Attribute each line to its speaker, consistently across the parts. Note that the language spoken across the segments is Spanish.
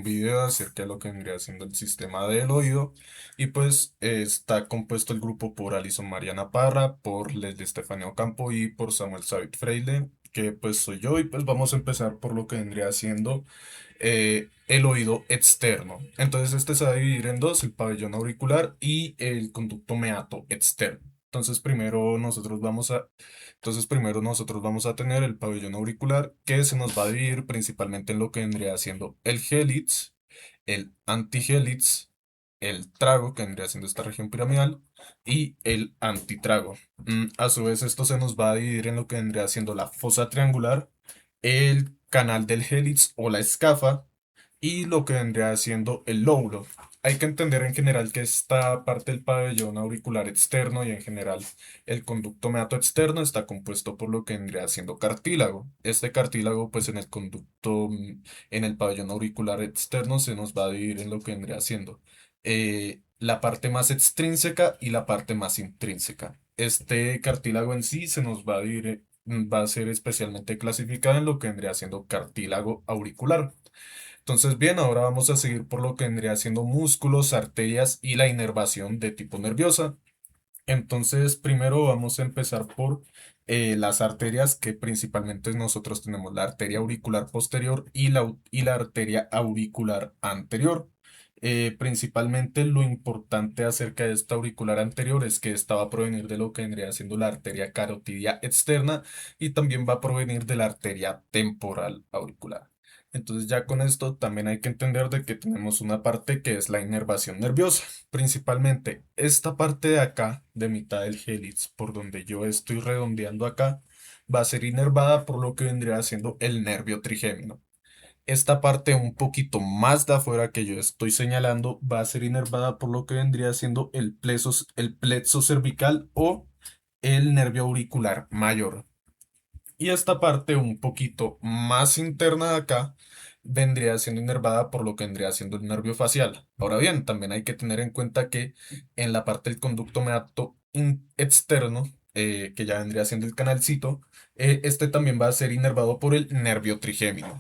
Speaker 1: video acerca de lo que vendría siendo el sistema del oído y pues está compuesto el grupo por Alison Mariana Parra, por Leslie Estefanía Ocampo y por Samuel Said Freile, que pues soy yo y pues vamos a empezar por lo que vendría siendo el oído externo. Entonces este se va a dividir en dos, el pabellón auricular y el conducto meato externo. Entonces primero nosotros vamos a tener el pabellón auricular que se nos va a dividir principalmente en lo que vendría siendo el hélix, el antihélix, el trago que vendría siendo esta región piramidal y el antitrago. A su vez esto se nos va a dividir en lo que vendría siendo la fosa triangular, el canal del hélix o la escafa y lo que vendría siendo el lóbulo. Hay que entender en general que esta parte del pabellón auricular externo y en general el conducto meato externo está compuesto por lo que vendría siendo cartílago. Este cartílago, pues en el conducto, en el pabellón auricular externo se nos va a dividir en lo que vendría siendo la parte más extrínseca y la parte más intrínseca. Este cartílago en sí se nos va a dividir, va a ser especialmente clasificado en lo que vendría siendo cartílago auricular. Entonces, bien, ahora vamos a seguir por lo que vendría siendo músculos, arterias y la inervación de tipo nerviosa. Entonces, primero vamos a empezar por las arterias, que principalmente nosotros tenemos la arteria auricular posterior y la arteria auricular anterior. Principalmente lo importante acerca de esta auricular anterior es que esta va a provenir de lo que vendría siendo la arteria carotidia externa y también va a provenir de la arteria temporal auricular. Entonces ya con esto también hay que entender de que tenemos una parte que es la inervación nerviosa. Principalmente esta parte de acá, de mitad del hélix, por donde yo estoy redondeando acá, va a ser inervada por lo que vendría siendo el nervio trigémino. Esta parte un poquito más de afuera que yo estoy señalando va a ser inervada por lo que vendría siendo el plexo cervical o el nervio auricular mayor. Y esta parte un poquito más interna de acá vendría siendo inervada por lo que vendría siendo el nervio facial. Ahora bien, también hay que tener en cuenta que en la parte del conducto meato externo, que ya vendría siendo el canalcito, este también va a ser inervado por el nervio trigémino.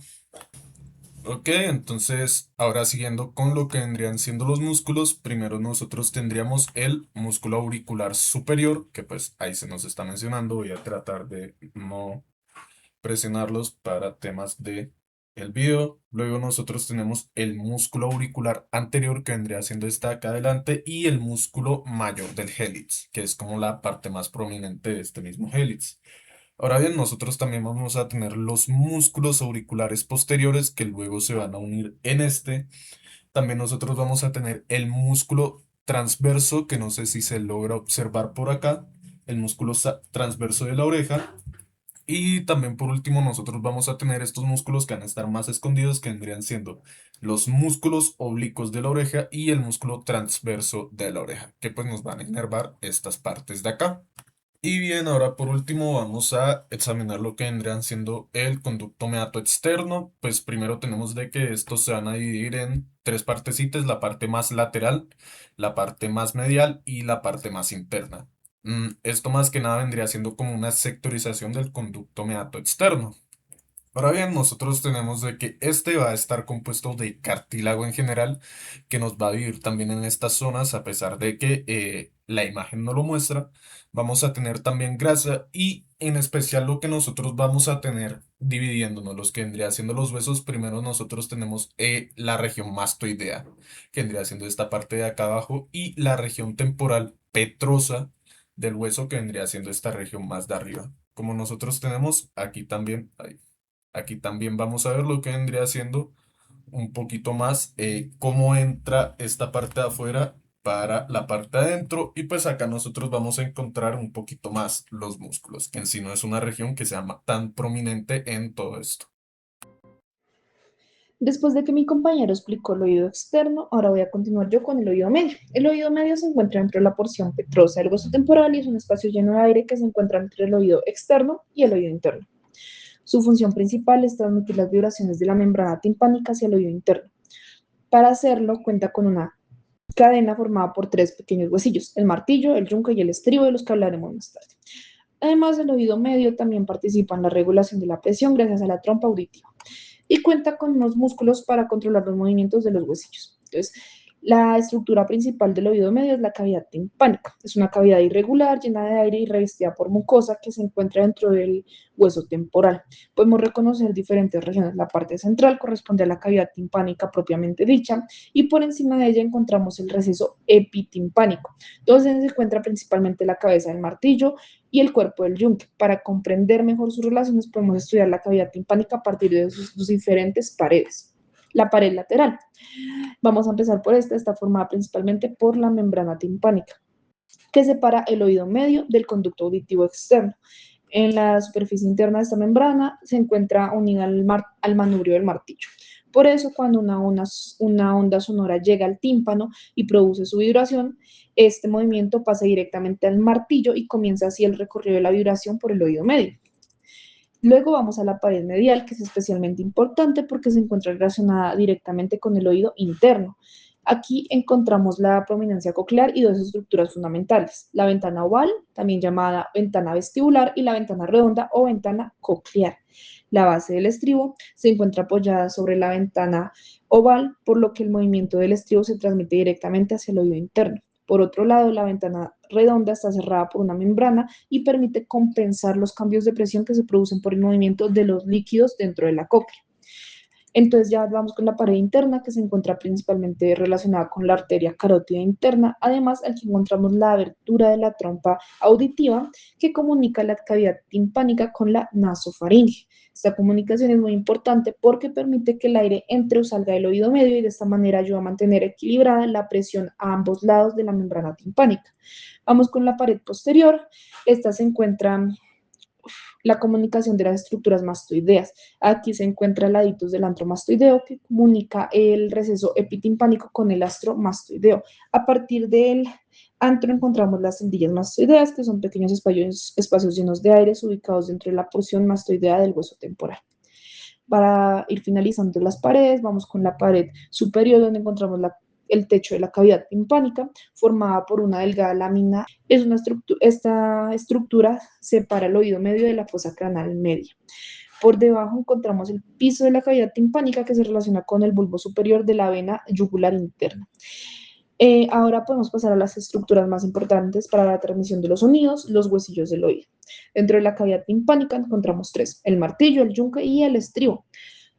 Speaker 1: Ok, entonces ahora siguiendo con lo que vendrían siendo los músculos, primero nosotros tendríamos el músculo auricular superior, que pues ahí se nos está mencionando, voy a tratar de no presionarlos para temas de el video. Luego nosotros tenemos el músculo auricular anterior que vendría siendo esta acá adelante y el músculo mayor del hélix, que es como la parte más prominente de este mismo hélix. Ahora bien, nosotros también vamos a tener los músculos auriculares posteriores que luego se van a unir en este. También nosotros vamos a tener el músculo transverso, que no sé si se logra observar por acá, el músculo transverso de la oreja. Y también por último nosotros vamos a tener estos músculos que van a estar más escondidos, que vendrían siendo los músculos oblicuos de la oreja y el músculo transverso de la oreja, que pues nos van a inervar estas partes de acá. Y bien, ahora por último vamos a examinar lo que vendrían siendo el conducto meato externo. Pues primero tenemos de que estos se van a dividir en tres partecitas, la parte más lateral, la parte más medial y la parte más interna. Esto más que nada vendría siendo como una sectorización del conducto meato externo. Ahora bien, nosotros tenemos de que este va a estar compuesto de cartílago en general, que nos va a vivir también en estas zonas, a pesar de que la imagen no lo muestra. Vamos a tener también grasa y en especial lo que nosotros vamos a tener dividiéndonos, los que vendría siendo los huesos, primero nosotros tenemos la región mastoidea, que vendría siendo esta parte de acá abajo, y la región temporal petrosa del hueso, que vendría siendo esta región más de arriba. Como nosotros tenemos aquí también, ahí. Aquí también vamos a ver lo que vendría siendo un poquito más cómo entra esta parte de afuera para la parte de adentro y pues acá nosotros vamos a encontrar un poquito más los músculos, que en sí no es una región que sea tan prominente en todo esto.
Speaker 2: Después de que mi compañero explicó el oído externo, ahora voy a continuar yo con el oído medio. El oído medio se encuentra dentro de la porción petrosa del hueso temporal y es un espacio lleno de aire que se encuentra entre el oído externo y el oído interno. Su función principal es transmitir las vibraciones de la membrana timpánica hacia el oído interno. Para hacerlo, cuenta con una cadena formada por tres pequeños huesillos, el martillo, el yunque y el estribo, de los que hablaremos más tarde. Además, el oído medio también participa en la regulación de la presión gracias a la trompa auditiva. y cuenta con unos músculos para controlar los movimientos de los huesillos. Entonces, la estructura principal del oído medio es la cavidad timpánica. Es una cavidad irregular, llena de aire y revestida por mucosa que se encuentra dentro del hueso temporal. Podemos reconocer diferentes regiones. La parte central corresponde a la cavidad timpánica propiamente dicha y por encima de ella encontramos el receso epitimpánico, donde se encuentra principalmente la cabeza del martillo y el cuerpo del yunque. Para comprender mejor sus relaciones podemos estudiar la cavidad timpánica a partir de sus diferentes paredes. La pared lateral. Vamos a empezar por esta. Está formada principalmente por la membrana timpánica, que separa el oído medio del conducto auditivo externo. En la superficie interna de esta membrana se encuentra unida al manubrio del martillo. Por eso, cuando una onda sonora llega al tímpano y produce su vibración, este movimiento pasa directamente al martillo y comienza así el recorrido de la vibración por el oído medio. Luego vamos a la pared medial, que es especialmente importante porque se encuentra relacionada directamente con el oído interno. Aquí encontramos la prominencia coclear y dos estructuras fundamentales: la ventana oval, también llamada ventana vestibular, y la ventana redonda o ventana coclear. La base del estribo se encuentra apoyada sobre la ventana oval, por lo que el movimiento del estribo se transmite directamente hacia el oído interno. Por otro lado, la ventana redonda está cerrada por una membrana y permite compensar los cambios de presión que se producen por el movimiento de los líquidos dentro de la cóclea. Entonces ya vamos con la pared interna, que se encuentra principalmente relacionada con la arteria carótida interna. Además, aquí encontramos la abertura de la trompa auditiva que comunica la cavidad timpánica con la nasofaringe. Esta comunicación es muy importante porque permite que el aire entre o salga del oído medio y de esta manera ayuda a mantener equilibrada la presión a ambos lados de la membrana timpánica. Vamos con la pared posterior. Esta se encuentra la comunicación de las estructuras mastoideas. Aquí se encuentra el aditus del antro mastoideo, que comunica el receso epitimpánico con el astro mastoideo. A partir del antro encontramos las cendillas mastoideas, que son pequeños espacios llenos de aire ubicados dentro de la porción mastoidea del hueso temporal. Para ir finalizando las paredes, vamos con la pared superior, donde encontramos el techo de la cavidad timpánica, formada por una delgada lámina. Esta estructura separa el oído medio de la fosa craneal media. Por debajo encontramos el piso de la cavidad timpánica, que se relaciona con el bulbo superior de la vena yugular interna. Ahora podemos pasar a las estructuras más importantes para la transmisión de los sonidos: los huesillos del oído. Dentro de la cavidad timpánica encontramos tres: el martillo, el yunque y el estribo.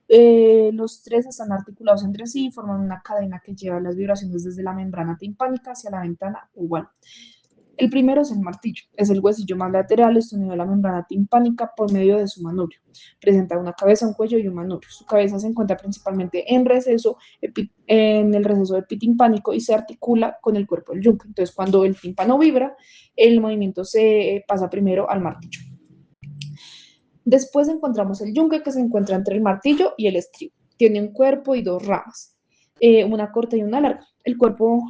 Speaker 2: Los tres están articulados entre sí y forman una cadena que lleva las vibraciones desde la membrana timpánica hacia la ventana oval. El primero es el martillo. Es el huesillo más lateral, unido a la membrana timpánica por medio de su manubrio. Presenta una cabeza, un cuello y un manubrio. Su cabeza se encuentra principalmente en el receso epitimpánico y se articula con el cuerpo del yunque. Entonces, cuando el tímpano vibra, el movimiento se pasa primero al martillo. Después encontramos el yunque, que se encuentra entre el martillo y el estribo. Tiene un cuerpo y dos ramas, una corta y una larga. El cuerpo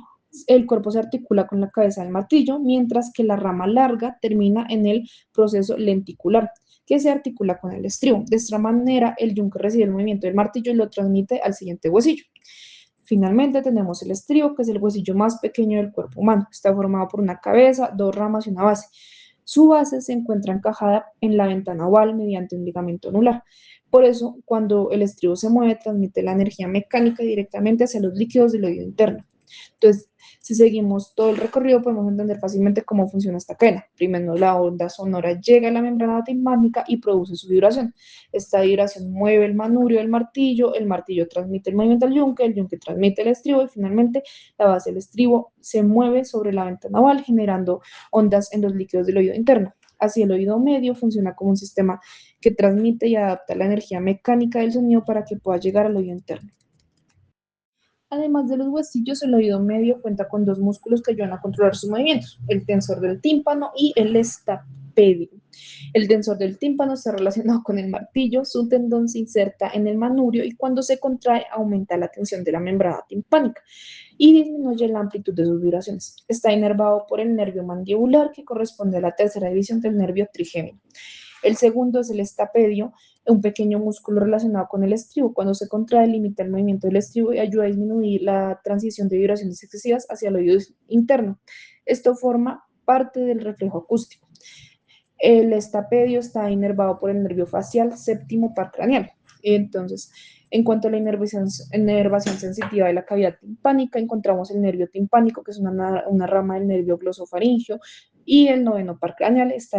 Speaker 2: se articula con la cabeza del martillo, mientras que la rama larga termina en el proceso lenticular, que se articula con el estribo. De esta manera, el yunque recibe el movimiento del martillo y lo transmite al siguiente huesillo. Finalmente tenemos el estribo, que es el huesillo más pequeño del cuerpo humano. Está formado por una cabeza, dos ramas y una base. Su base se encuentra encajada en la ventana oval mediante un ligamento anular. Por eso, cuando el estribo se mueve, transmite la energía mecánica directamente hacia los líquidos del oído interno. Entonces, si seguimos todo el recorrido, podemos entender fácilmente cómo funciona esta cadena. Primero, la onda sonora llega a la membrana timpánica y produce su vibración. Esta vibración mueve el manubrio del martillo, el martillo transmite el movimiento al yunque, el yunque transmite el estribo y finalmente la base del estribo se mueve sobre la ventana oval, generando ondas en los líquidos del oído interno. Así, el oído medio funciona como un sistema que transmite y adapta la energía mecánica del sonido para que pueda llegar al oído interno. Además de los huesillos, el oído medio cuenta con dos músculos que ayudan a controlar sus movimientos: el tensor del tímpano y el estapedio. El tensor del tímpano está relacionado con el martillo. Su tendón se inserta en el manubrio y cuando se contrae aumenta la tensión de la membrana timpánica y disminuye la amplitud de sus vibraciones. Está inervado por el nervio mandibular, que corresponde a la tercera división del nervio trigémino. El segundo es el estapedio, un pequeño músculo relacionado con el estribo. Cuando se contrae, limita el movimiento del estribo y ayuda a disminuir la transición de vibraciones excesivas hacia el oído interno. Esto forma parte del reflejo acústico. El estapedio está inervado por el nervio facial séptimo par craneal. Entonces, en cuanto a la inervación sensitiva de la cavidad timpánica, encontramos el nervio timpánico, que es una rama del nervio glosofaringeo, y el noveno par craneal está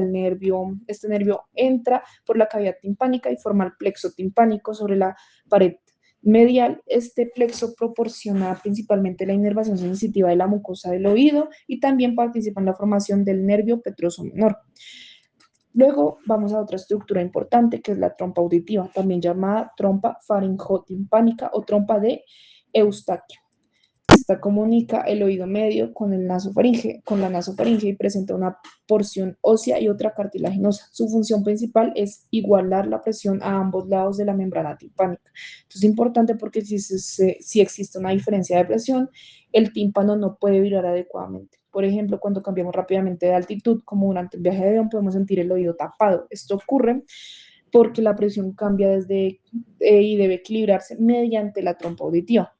Speaker 2: este nervio entra por la cavidad timpánica y forma el plexo timpánico sobre la pared medial. Este plexo proporciona principalmente la inervación sensitiva de la mucosa del oído y también participa en la formación del nervio petroso menor. Luego vamos a otra estructura importante que es la trompa auditiva, también llamada trompa faringotimpánica o trompa de Eustaquio. Esta comunica el oído medio con con la nasofaringe y presenta una porción ósea y otra cartilaginosa. Su función principal es igualar la presión a ambos lados de la membrana timpánica. Esto es importante porque si existe una diferencia de presión, el tímpano no puede vibrar adecuadamente. Por ejemplo, cuando cambiamos rápidamente de altitud, como durante el viaje de avión, podemos sentir el oído tapado. Esto ocurre porque la presión cambia y debe equilibrarse mediante la trompa auditiva.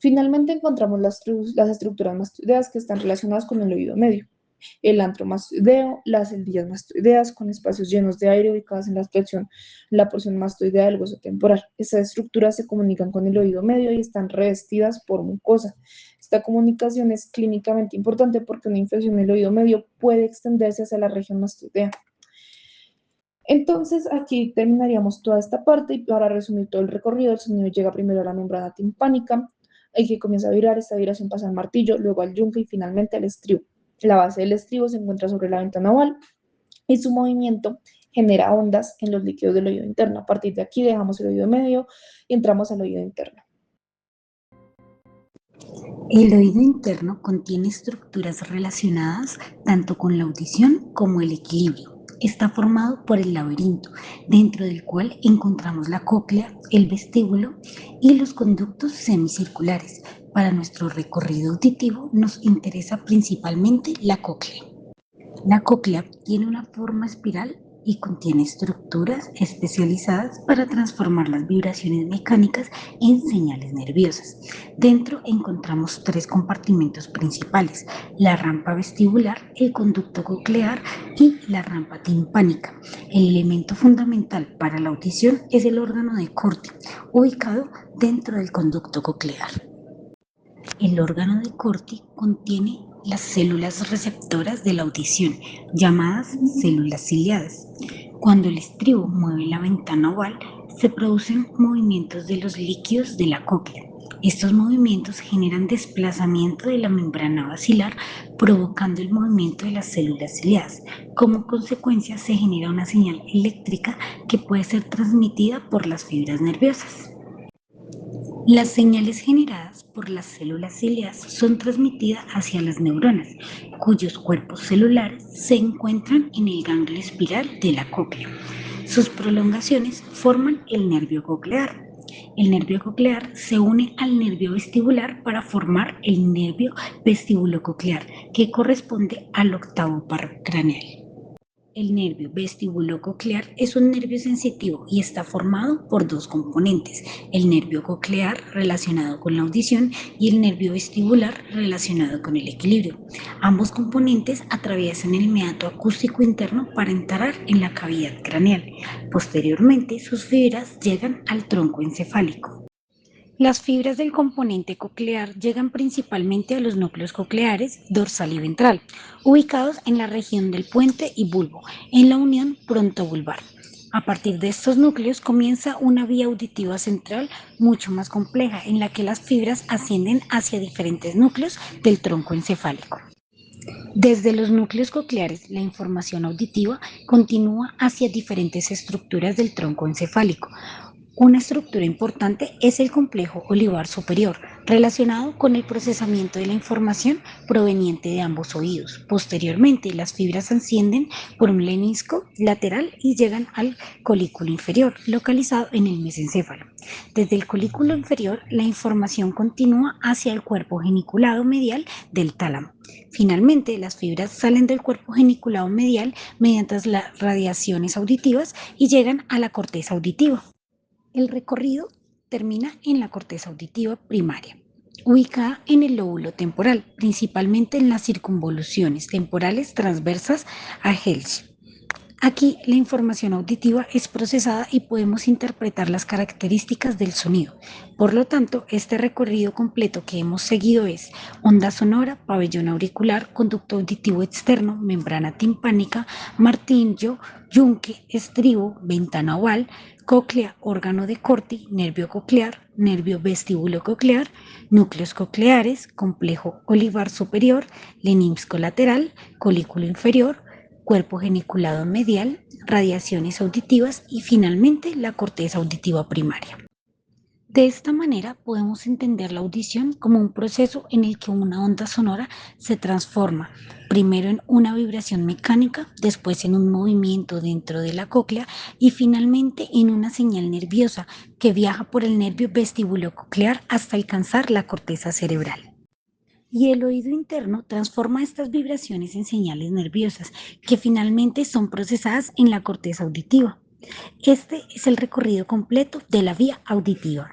Speaker 2: Finalmente encontramos las estructuras mastoideas que están relacionadas con el oído medio. El antro mastoideo, las celdillas mastoideas con espacios llenos de aire ubicadas en la porción mastoidea del hueso temporal. Estas estructuras se comunican con el oído medio y están revestidas por mucosa. Esta comunicación es clínicamente importante porque una infección en el oído medio puede extenderse hacia la región mastoidea. Entonces, aquí terminaríamos toda esta parte y para resumir todo el recorrido, el sonido llega primero a la membrana timpánica, el que comienza a vibrar, esta vibración pasa al martillo, luego al yunque y finalmente al estribo. La base del estribo se encuentra sobre la ventana oval y su movimiento genera ondas en los líquidos del oído interno. A partir de aquí dejamos el oído medio y entramos al oído interno.
Speaker 3: El oído interno contiene estructuras relacionadas tanto con la audición como el equilibrio. Está formado por el laberinto, dentro del cual encontramos la cóclea, el vestíbulo y los conductos semicirculares. Para nuestro recorrido auditivo nos interesa principalmente la cóclea. La cóclea tiene una forma espiral y contiene estructuras especializadas para transformar las vibraciones mecánicas en señales nerviosas. Dentro encontramos tres compartimentos principales: la rampa vestibular, el conducto coclear y la rampa timpánica. El elemento fundamental para la audición es el órgano de Corti, ubicado dentro del conducto coclear. El órgano de Corti contiene las células receptoras de la audición, llamadas células ciliadas. Cuando el estribo mueve la ventana oval, se producen movimientos de los líquidos de la cóclea. Estos movimientos generan desplazamiento de la membrana basilar, provocando el movimiento de las células ciliadas. Como consecuencia, se genera una señal eléctrica que puede ser transmitida por las fibras nerviosas. Las señales generadas por las células ciliadas son transmitidas hacia las neuronas, cuyos cuerpos celulares se encuentran en el ganglio espiral de la cóclea. Sus prolongaciones forman el nervio coclear. El nervio coclear se une al nervio vestibular para formar el nervio vestibulococlear, que corresponde al octavo par craneal. El nervio vestibulococlear es un nervio sensitivo y está formado por dos componentes: el nervio coclear relacionado con la audición y el nervio vestibular relacionado con el equilibrio. Ambos componentes atraviesan el meato acústico interno para entrar en la cavidad craneal. Posteriormente, sus fibras llegan al tronco encefálico. Las fibras del componente coclear llegan principalmente a los núcleos cocleares dorsal y ventral, ubicados en la región del puente y bulbo, en la unión frontovulvar. A partir de estos núcleos comienza una vía auditiva central mucho más compleja, en la que las fibras ascienden hacia diferentes núcleos del tronco encefálico. Desde los núcleos cocleares, la información auditiva continúa hacia diferentes estructuras del tronco encefálico. Una estructura importante es el complejo olivar superior, relacionado con el procesamiento de la información proveniente de ambos oídos. Posteriormente, las fibras ascienden por un lenisco lateral y llegan al colículo inferior, localizado en el mesencéfalo. Desde el colículo inferior, la información continúa hacia el cuerpo geniculado medial del tálamo. Finalmente, las fibras salen del cuerpo geniculado medial mediante las radiaciones auditivas y llegan a la corteza auditiva. El recorrido termina en la corteza auditiva primaria, ubicada en el lóbulo temporal, principalmente en las circunvoluciones temporales transversas a Helsch. Aquí la información auditiva es procesada y podemos interpretar las características del sonido. Por lo tanto, este recorrido completo que hemos seguido es onda sonora, pabellón auricular, conducto auditivo externo, membrana timpánica, martillo, yunque, estribo, ventana oval, cóclea, órgano de Corti, nervio coclear, nervio vestíbulo coclear, núcleos cocleares, complejo olivar superior, lenímsco lateral, colículo inferior, cuerpo geniculado medial, radiaciones auditivas y finalmente la corteza auditiva primaria. De esta manera podemos entender la audición como un proceso en el que una onda sonora se transforma primero en una vibración mecánica, después en un movimiento dentro de la cóclea y finalmente en una señal nerviosa que viaja por el nervio vestíbulo-coclear hasta alcanzar la corteza cerebral. Y el oído interno transforma estas vibraciones en señales nerviosas que finalmente son procesadas en la corteza auditiva. Este es el recorrido completo de la vía auditiva.